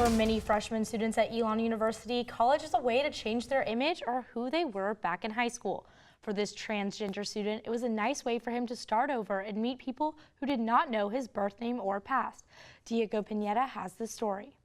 For many freshman students at Elon University, college is a way to change their image or who they were back in high school. For this transgender student, it was a nice way for him to start over and meet people who did not know his birth name or past. Diego Pineda has the story.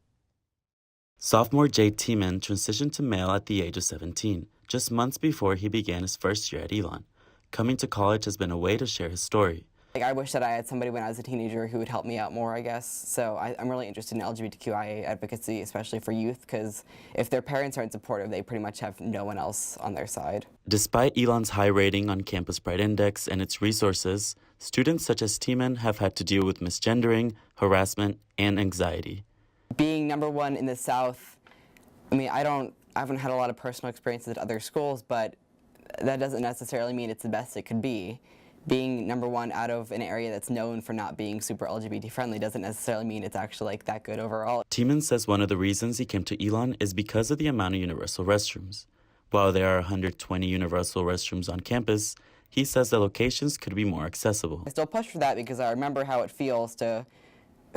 Sophomore Jade Tiemann transitioned to male at the age of 17, just months before he began his first year at Elon. Coming to college has been a way to share his story. I wish that I had somebody when I was a teenager who would help me out more, I guess. So I'm really interested in LGBTQIA advocacy, especially for youth, because if their parents aren't supportive, they pretty much have no one else on their side. Despite Elon's high rating on Campus Pride Index and its resources, students such as Tiemann have had to deal with misgendering, harassment, and anxiety. Being #1 in the South, I mean, I haven't had a lot of personal experiences at other schools, but that doesn't necessarily mean it's the best it could be. Being #1 out of an area that's known for not being super LGBT friendly doesn't necessarily mean it's actually that good overall. Tiemann says one of the reasons he came to Elon is because of the amount of universal restrooms. While there are 120 universal restrooms on campus, he says the locations could be more accessible. I still push for that because I remember how it feels to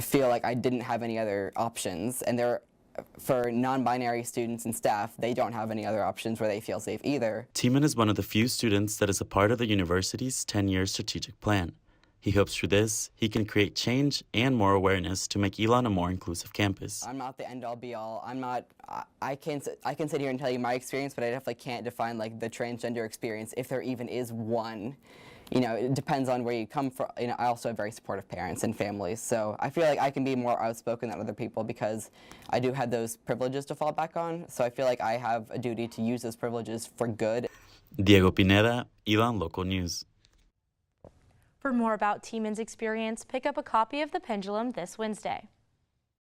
feel like I didn't have any other options, and for non-binary students and staff, they don't have any other options where they feel safe either. Tiemann is one of the few students that is a part of the university's 10-year strategic plan. He hopes through this, he can create change and more awareness to make Elon a more inclusive campus. I'm not the end-all be-all. I can sit here and tell you my experience, but I definitely can't define the transgender experience, if there even is one. You know, it depends on where you come from. You know, I also have very supportive parents and families, so I feel like I can be more outspoken than other people because I do have those privileges to fall back on, so I feel like I have a duty to use those privileges for good. Diego Pineda, Elon Local News. For more about Tiemann's experience, pick up a copy of The Pendulum this Wednesday.